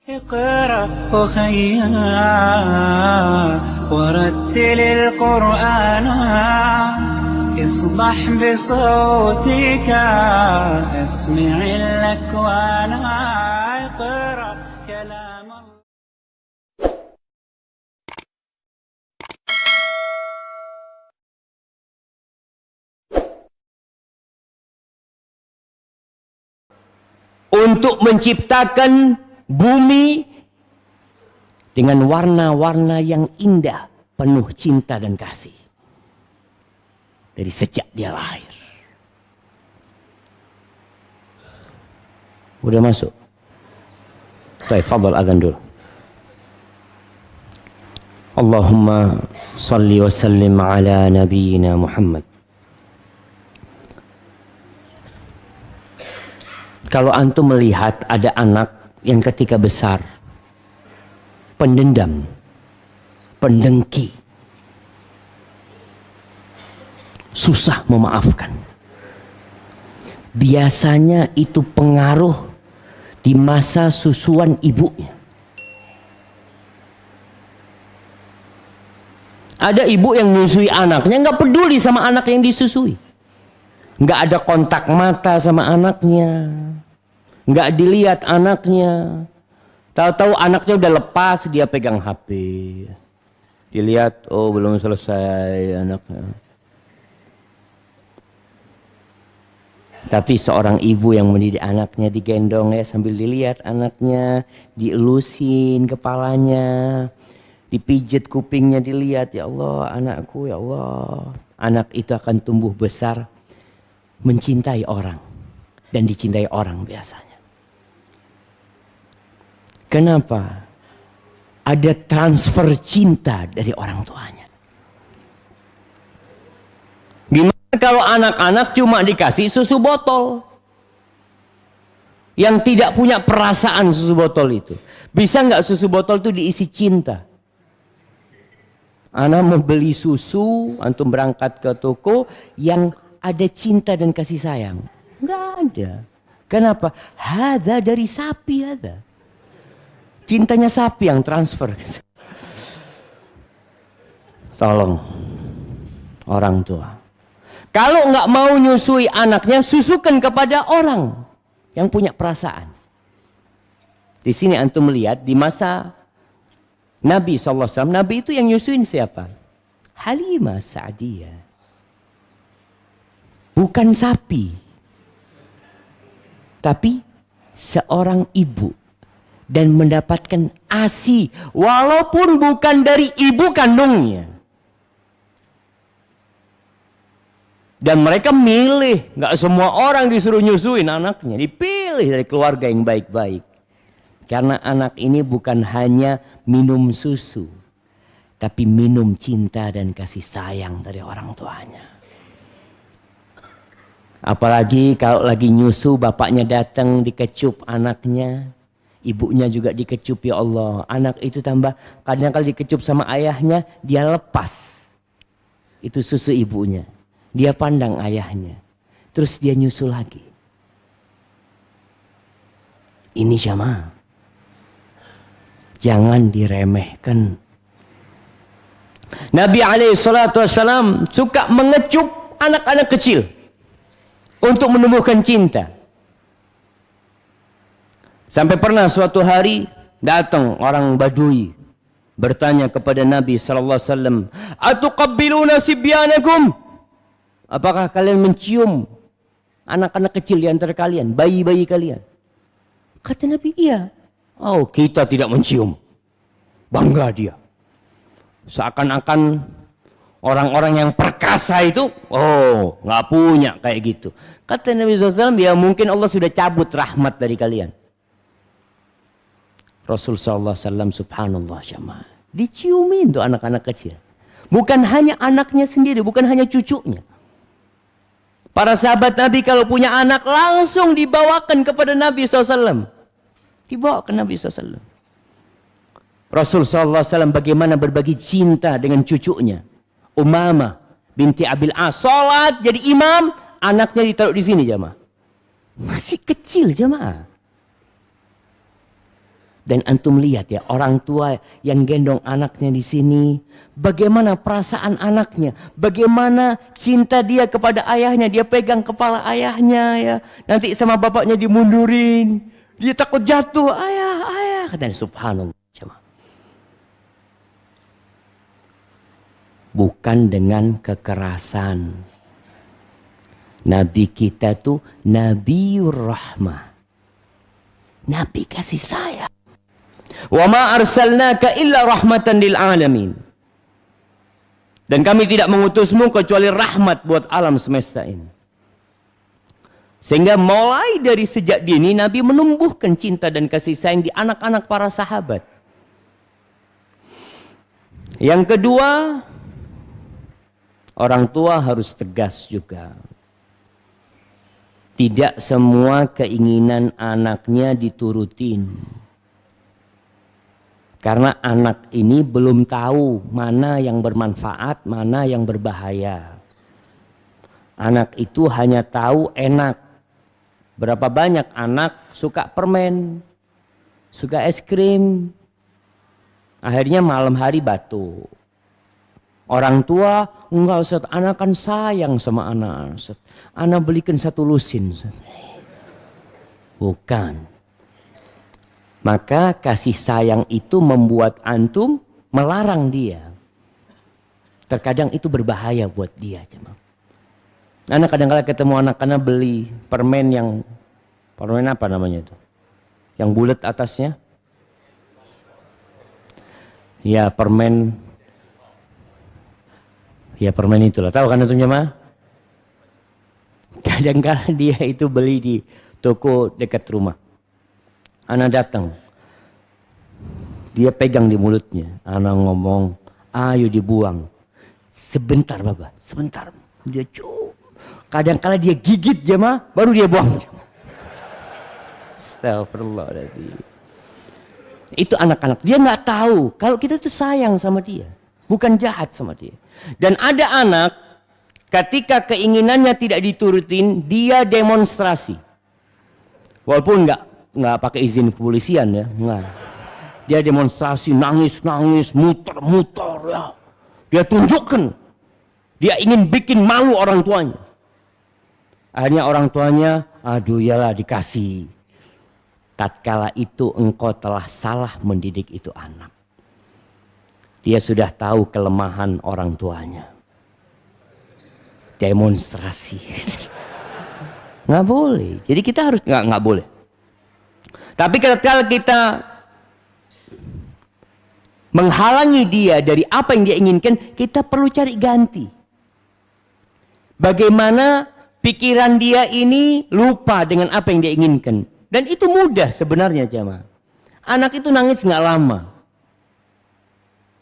اقرأ أخيا ورتل القرآن اصبح بصوتك اسمع الأكوان اقرأ كلام الله. Untuk menciptakan bumi dengan warna-warna yang indah, penuh cinta dan kasih. Dari sejak dia lahir. Udah masuk? Baik, fadhal azan dulu. Allahumma salli wa sallim ala nabiyyina Muhammad. Kalau antum melihat ada anak yang ketika besar pendendam, pendengki, susah memaafkan, biasanya itu pengaruh di masa susuan ibunya. Ada ibu yang menyusui anaknya nggak peduli sama anak yang disusui, nggak ada kontak mata sama anaknya, nggak dilihat anaknya. Tahu-tahu anaknya udah lepas, dia pegang HP. Dilihat, oh belum selesai anaknya. Tapi seorang ibu yang mendidik anaknya digendong ya sambil dilihat anaknya, dielusin kepalanya, dipijit kupingnya, dilihat, ya Allah anakku, ya Allah. Anak itu akan tumbuh besar mencintai orang dan dicintai orang biasanya. Kenapa? Ada transfer cinta dari orang tuanya. Gimana kalau anak-anak cuma dikasih susu botol yang tidak punya perasaan susu botol itu? Bisa nggak susu botol itu diisi cinta? Anak mau beli susu, antum berangkat ke toko yang ada cinta dan kasih sayang? Nggak ada. Kenapa? Hada dari sapi ada. Cintanya sapi yang transfer. Tolong orang tua, kalau nggak mau nyusui anaknya, susukan kepada orang yang punya perasaan. Di sini antum melihat di masa Nabi SAW, Nabi itu yang nyusuin siapa? Halimah Sa'diyah. Bukan sapi, tapi seorang ibu. Dan mendapatkan ASI walaupun bukan dari ibu kandungnya. Dan mereka milih, nggak semua orang disuruh nyusuin anaknya, dipilih dari keluarga yang baik-baik. Karena anak ini bukan hanya minum susu, tapi minum cinta dan kasih sayang dari orang tuanya. Apalagi kalau lagi nyusu, bapaknya datang dikecup anaknya. Ibunya juga dikecup, ya Allah. Anak itu tambah, kadang kali dikecup sama ayahnya, dia lepas. Itu susu ibunya. Dia pandang ayahnya. Terus dia nyusul lagi. Ini jamaah. Jangan diremehkan. Nabi SAW suka mengecup anak-anak kecil. Untuk menumbuhkan cinta. Sampai pernah suatu hari datang orang Badui bertanya kepada Nabi SAW, "Atuqabbiluna sibyanakum?" Apakah kalian mencium anak-anak kecil di antara kalian, bayi-bayi kalian? Kata Nabi, iya. Oh, kita tidak mencium. Bangga dia. Seakan-akan orang-orang yang perkasa itu, oh, nggak punya kayak gitu. Kata Nabi SAW, ya mungkin Allah sudah cabut rahmat dari kalian. Rasul SAW subhanallah jamaah, diciumin tuh anak-anak kecil. Bukan hanya anaknya sendiri, bukan hanya cucunya. Para sahabat Nabi kalau punya anak langsung dibawakan kepada Nabi SAW. Dibawa ke Nabi SAW. Rasul SAW bagaimana berbagi cinta dengan cucunya. Umamah binti Abil As, sholat jadi imam, anaknya ditaruh di sini jamaah. Masih kecil jamaah. Dan antum lihat ya, orang tua yang gendong anaknya di sini, bagaimana perasaan anaknya, bagaimana cinta dia kepada ayahnya, dia pegang kepala ayahnya ya. Nanti sama bapaknya dimundurin, dia takut jatuh, ayah, ayah, katanya subhanallah. Bukan dengan kekerasan. Nabi kita tuh Nabiur Rahmah, Nabi kasih sayang. Wa ma arsalnaka illa rahmatan lil alamin. Dan kami tidak mengutusmu kecuali rahmat buat alam semesta ini. Sehingga mulai dari sejak dini Nabi menumbuhkan cinta dan kasih sayang di anak-anak para sahabat. Yang kedua, orang tua harus tegas juga. Tidak semua keinginan anaknya diturutin. Karena anak ini belum tahu mana yang bermanfaat, mana yang berbahaya. Anak itu hanya tahu enak. Berapa banyak anak suka permen, suka es krim. Akhirnya malam hari batuk. Orang tua, enggak Ustaz, anak kan sayang sama anak. Ustaz, anak belikan satu lusin. Ustaz. Bukan. Maka kasih sayang itu membuat antum melarang dia. Terkadang itu berbahaya buat dia. Anak kadang-kadang ketemu anak-anak beli permen apa namanya itu? Yang bulat atasnya? Ya permen itulah. Tahu kan antum jemaah? Kadang-kadang dia itu beli di toko dekat rumah. Anak datang, dia pegang di mulutnya. Anak ngomong, ayo dibuang. Sebentar Bapak, sebentar. Dia kadang-kadang dia gigit jemaah, baru dia buang. Astagfirullahaladzim. Itu anak-anak, dia nggak tahu kalau kita tuh sayang sama dia, bukan jahat sama dia. Dan ada anak, ketika keinginannya tidak diturutin, dia demonstrasi. Walaupun nggak pakai izin kepolisian ya, nggak. Dia demonstrasi, nangis, muter ya. Dia tunjukkan, dia ingin bikin malu orang tuanya. Akhirnya orang tuanya, aduh yalah dikasih. Tatkala itu engkau telah salah mendidik itu anak. Dia sudah tahu kelemahan orang tuanya. Demonstrasi. Nggak boleh. Jadi kita harus nggak boleh. Tapi kalau kita menghalangi dia dari apa yang dia inginkan, kita perlu cari ganti. Bagaimana pikiran dia ini lupa dengan apa yang dia inginkan. Dan itu mudah sebenarnya jemaah. Anak itu nangis nggak lama.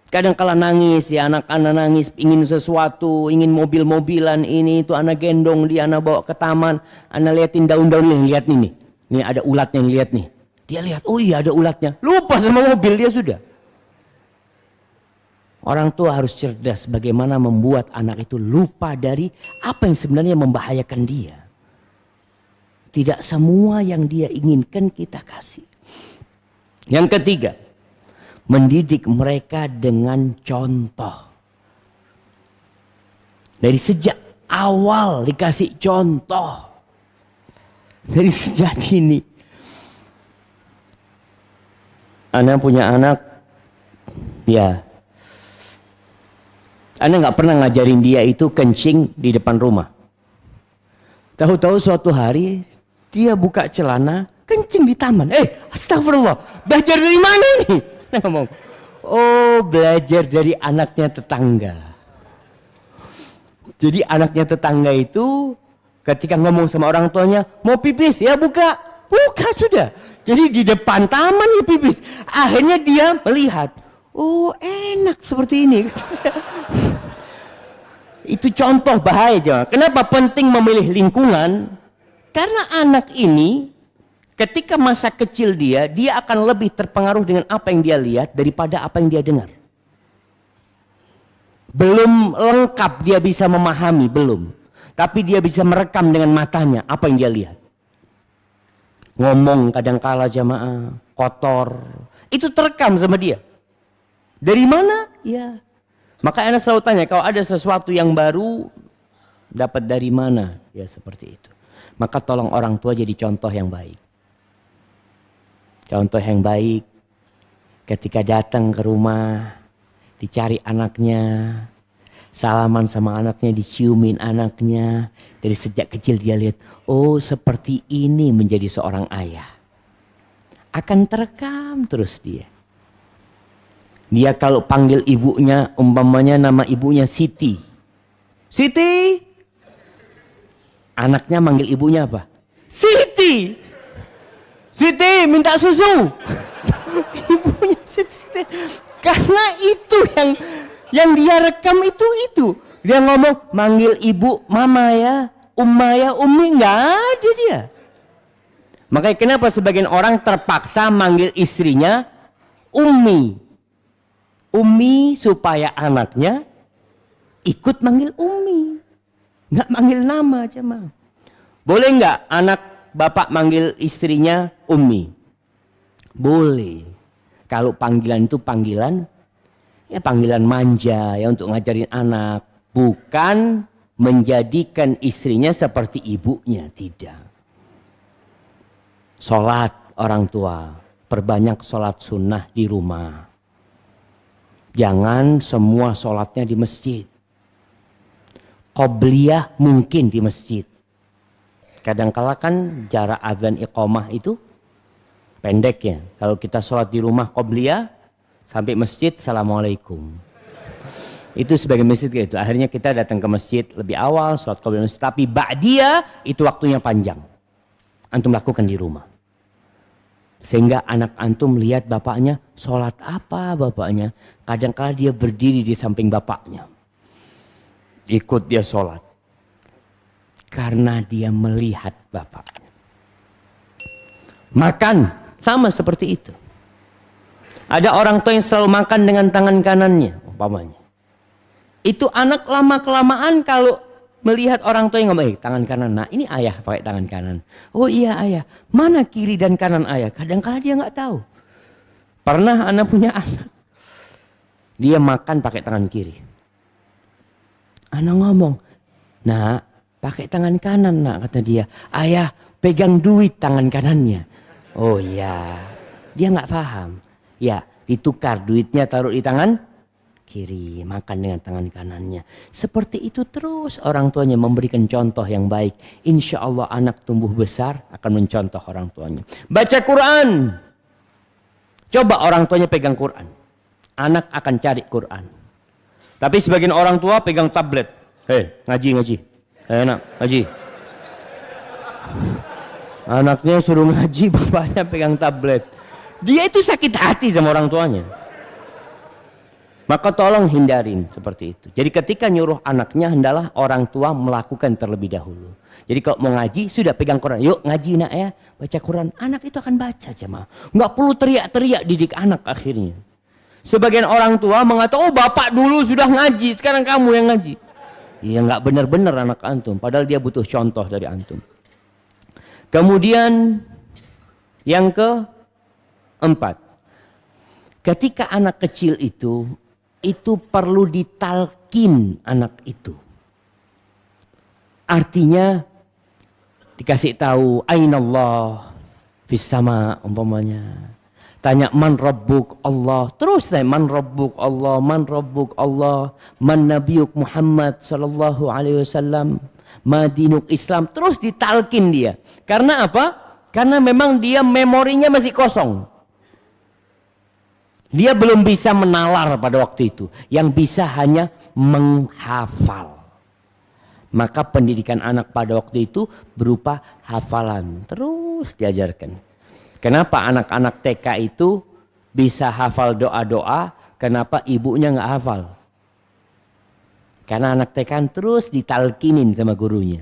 Kadang kala nangis ya, anak-anak nangis ingin sesuatu, ingin mobil-mobilan ini itu anak gendong dia, anak bawa ke taman, anak liatin daun-daun nih, lihat nih. Nih ada ulatnya yang lihat nih. Dia lihat, oh iya ada ulatnya. Lupa sama mobil dia sudah. Orang tua harus cerdas bagaimana membuat anak itu lupa dari apa yang sebenarnya membahayakan dia. Tidak semua yang dia inginkan kita kasih. Yang ketiga, mendidik mereka dengan contoh. Dari sejak awal dikasih contoh. Dari sejak dini. Ana punya anak, ya. Ana nggak pernah ngajarin dia itu kencing di depan rumah. Tahu-tahu suatu hari dia buka celana, kencing di taman. Astagfirullah, belajar dari mana ini? Nah, ngomong, oh belajar dari anaknya tetangga. Jadi anaknya tetangga itu ketika ngomong sama orang tuanya, mau pipis ya buka sudah. Jadi di depan taman ya pipis. Akhirnya dia melihat, oh enak seperti ini. Itu contoh bahaya jangan. Kenapa penting memilih lingkungan? Karena anak ini ketika masa kecil dia akan lebih terpengaruh dengan apa yang dia lihat daripada apa yang dia dengar. Belum lengkap dia bisa memahami, belum. Tapi dia bisa merekam dengan matanya apa yang dia lihat. Ngomong kadang kala jamaah kotor, Itu terekam sama dia. Dari mana? Ya. Maka Anda selalu tanya, kalau ada sesuatu yang baru, dapat dari mana? Ya seperti itu. Maka tolong orang tua jadi contoh yang baik. Contoh yang baik, ketika datang ke rumah, dicari anaknya, salaman sama anaknya, diciumin anaknya. Dari sejak kecil dia lihat, oh seperti ini menjadi seorang ayah. Akan terekam terus dia. Dia kalau panggil ibunya, umpamanya nama ibunya Siti. Siti! Anaknya manggil ibunya apa? Siti! Siti minta susu! Ibunya Siti. Karena itu yang dia rekam itu. Dia ngomong manggil ibu mama ya, umma ya, umi, nggak ada dia. Makanya kenapa sebagian orang terpaksa manggil istrinya ummi. Ummi supaya anaknya ikut manggil ummi. Nggak manggil nama aja mah. Boleh nggak anak bapak manggil istrinya ummi? Boleh. Kalau panggilan itu panggilan manja ya untuk ngajarin anak. Bukan menjadikan istrinya seperti ibunya, tidak. Sholat orang tua, perbanyak sholat sunnah di rumah. Jangan semua sholatnya di masjid. Qobliyah mungkin di masjid. Kadang-kala kan jarak azan iqamah itu pendek ya. Kalau kita sholat di rumah qobliyah, sampai masjid, assalamualaikum. Itu sebagai masjid gitu. Akhirnya kita datang ke masjid lebih awal, sholat qobliyah masjid. Tapi ba'diyah itu waktunya panjang. Antum lakukan di rumah. Sehingga anak antum lihat bapaknya, sholat apa bapaknya. Kadang-kala dia berdiri di samping bapaknya. Ikut dia sholat. Karena dia melihat bapaknya. Makan, sama seperti itu. Ada orang tua yang selalu makan dengan tangan kanannya, umpamanya. Itu anak lama-kelamaan kalau melihat orang tua yang ngomong, tangan kanan, nah ini ayah pakai tangan kanan. Oh iya ayah, mana kiri dan kanan ayah? Kadang-kala dia nggak tahu. Pernah anak punya anak, dia makan pakai tangan kiri. Anak ngomong, nah pakai tangan kanan nak, kata dia. Ayah pegang duit tangan kanannya. Oh iya, dia nggak paham. Ya ditukar duitnya taruh di tangan kiri, makan dengan tangan kanannya. Seperti itu terus orang tuanya memberikan contoh yang baik. Insya Allah anak tumbuh besar akan mencontoh orang tuanya. Baca Quran. Coba orang tuanya pegang Quran. Anak akan cari Quran. Tapi sebagian orang tua pegang tablet. Hei, ngaji. Enak, ngaji. Anaknya suruh ngaji, bapaknya pegang tablet. Dia itu sakit hati sama orang tuanya. Maka tolong hindarin seperti itu. Jadi ketika nyuruh anaknya, hendaklah orang tua melakukan terlebih dahulu. Jadi kalau mau ngaji, sudah pegang Quran. Yuk ngaji nak ya, baca Quran. Anak itu akan baca jemaah. Nggak perlu teriak-teriak didik anak akhirnya. Sebagian orang tua mengatakan, oh bapak dulu sudah ngaji, sekarang kamu yang ngaji. Iya nggak benar-benar anak antum. Padahal dia butuh contoh dari antum. Kemudian yang keempat. Ketika anak kecil itu perlu ditalkin anak itu. Artinya dikasih tahu ainallah fis sama umpamanya. Tanya man rabbuk Allah. Terus tanya man rabbuk Allah, man rabbuk Allah, man nabiyuk Muhammad sallallahu alaihi wasallam, ma dinuk Islam. Terus ditalkin dia. Karena apa? Karena memang dia memorinya masih kosong. Dia belum bisa menalar pada waktu itu. Yang bisa hanya menghafal. Maka pendidikan anak pada waktu itu berupa hafalan. Terus diajarkan. Kenapa anak-anak TK itu bisa hafal doa-doa? Kenapa ibunya nggak hafal? Karena anak TK kan terus ditalkinin sama gurunya.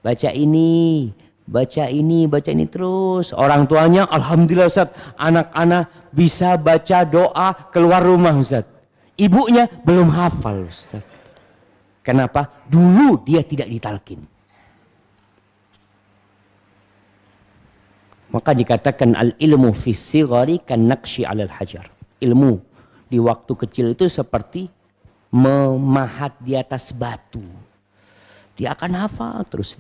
Baca ini, baca ini, baca ini terus. Orang tuanya alhamdulillah Ustaz, anak-anak bisa baca doa keluar rumah Ustaz. Ibunya belum hafal Ustaz. Kenapa? Dulu dia tidak ditalkin. Maka dikatakan al-ilmu fi sighari kan naqshi 'alal hajar. Ilmu di waktu kecil itu seperti memahat di atas batu. Dia akan hafal terus.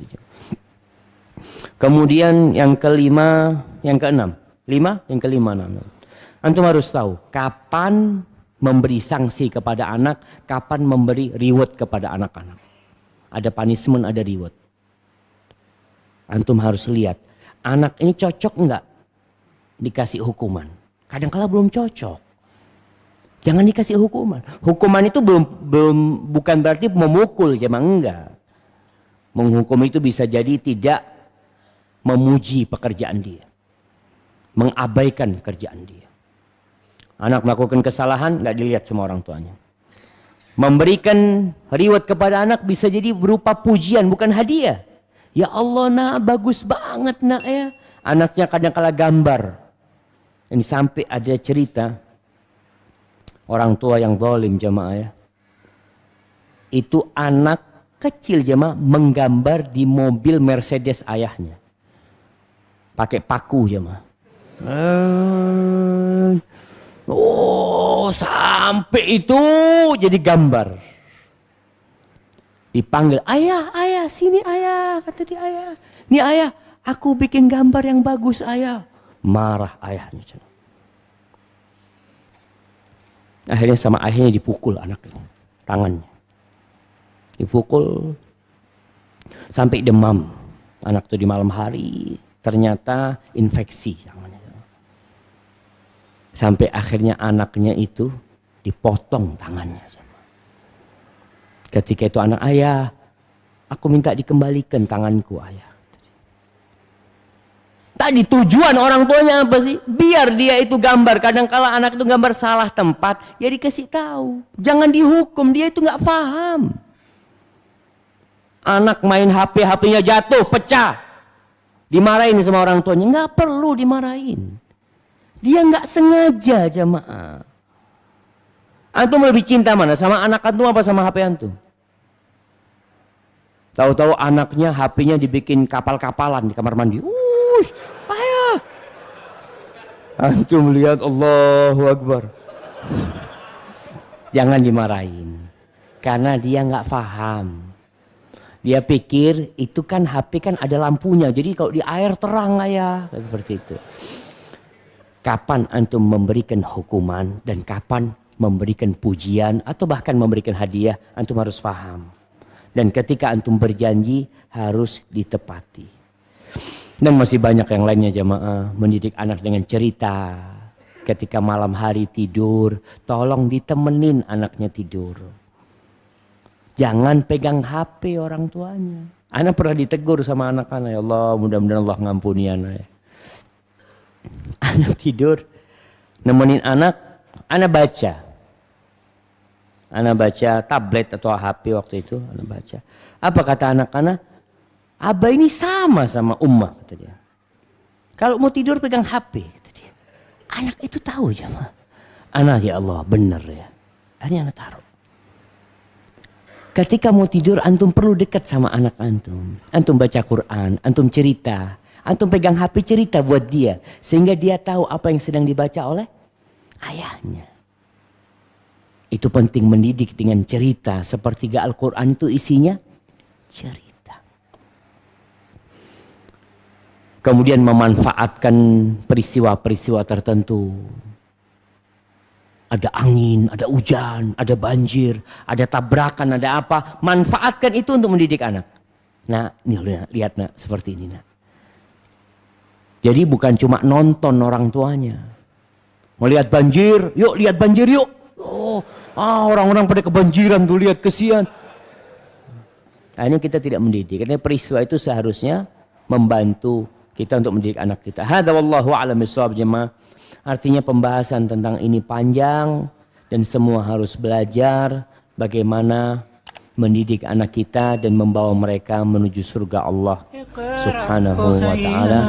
Kemudian yang kelima, yang keenam. Yang kelima. Antum harus tahu kapan memberi sanksi kepada anak, kapan memberi reward kepada anak-anak. Ada punishment, ada reward. Antum harus lihat, anak ini cocok enggak dikasih hukuman. Kadang-kala belum cocok. Jangan dikasih hukuman. Hukuman itu bukan berarti memukul, jemaah, enggak. Menghukum itu bisa jadi tidak memuji pekerjaan dia. Mengabaikan kerjaan dia. Anak melakukan kesalahan, nggak dilihat sama orang tuanya. Memberikan reward kepada anak bisa jadi berupa pujian, bukan hadiah. Ya Allah nak, bagus banget nak ya. Anaknya kadang-kala gambar. Ini sampai ada cerita orang tua yang zalim, jemaah ya. Itu anak kecil, jemaah, menggambar di mobil Mercedes ayahnya. Pakai paku, jemaah. Oh, sampai itu jadi gambar. Dipanggil, ayah, sini ayah, kata dia ayah. Nih ayah, aku bikin gambar yang bagus ayah. Marah ayahnya. Akhirnya sama ayahnya dipukul anaknya, tangannya. Dipukul sampai demam. Anak itu di malam hari ternyata infeksi. Sampai akhirnya anaknya itu dipotong tangannya. Ketika itu anak, ayah, aku minta dikembalikan tanganku ayah. Tadi tujuan orang tuanya apa sih? Biar dia itu gambar. Kadang-kala anak itu gambar salah tempat, ya dikasih tahu. Jangan dihukum, dia itu nggak paham. Anak main HP, HP-nya jatuh, pecah. Dimarahin sama orang tuanya. Nggak perlu dimarahin. Dia nggak sengaja, jemaah. Antum lebih cinta mana? Sama anak antum apa sama HP antum? Tahu-tahu anaknya HP-nya dibikin kapal-kapalan di kamar mandi. Ayah. Antum lihat, Allahu Akbar. Jangan dimarahin. Karena dia nggak paham. Dia pikir itu kan HP kan ada lampunya. Jadi kalau di air terang ayah. Seperti itu. Kapan antum memberikan hukuman dan kapan memberikan pujian atau bahkan memberikan hadiah, antum harus paham. Dan ketika antum berjanji harus ditepati. Dan masih banyak yang lainnya, jemaah. Mendidik anak dengan cerita. Ketika malam hari tidur, tolong ditemenin anaknya tidur. Jangan pegang HP orang tuanya. Anak pernah ditegur sama anak-anak, ya Allah, mudah-mudahan Allah ngampuni anak. Anak tidur, nemenin anak baca. Anak baca tablet atau HP waktu itu, anak baca. Apa kata anak-anak? Abah ini sama Ummah, kata dia. Kalau mau tidur pegang HP, kata dia. Anak itu tahu jemaah. Anak, ya Allah, benar ya. Akhirnya anak taruh. Ketika mau tidur, antum perlu dekat sama anak antum. Antum baca Quran, antum cerita. Antum pegang HP cerita buat dia. Sehingga dia tahu apa yang sedang dibaca oleh ayahnya. Itu penting, mendidik dengan cerita. Sepertiga Al-Quran itu isinya cerita. Kemudian memanfaatkan peristiwa-peristiwa tertentu. Ada angin, ada hujan, ada banjir, ada tabrakan, ada apa. Manfaatkan itu untuk mendidik anak. Nah, nih lihat nak, seperti ini nak. Jadi bukan cuma nonton orang tuanya. Melihat banjir, yuk lihat banjir yuk. Orang-orang pada kebanjiran tuh, lihat, kesian. Akhirnya kita tidak mendidik. Karena peristiwa itu seharusnya membantu kita untuk mendidik anak kita. Hadza wallahu a'lam bishawab, jemaah. Artinya pembahasan tentang ini panjang dan semua harus belajar bagaimana mendidik anak kita dan membawa mereka menuju surga Allah Subhanahu wa ta'ala.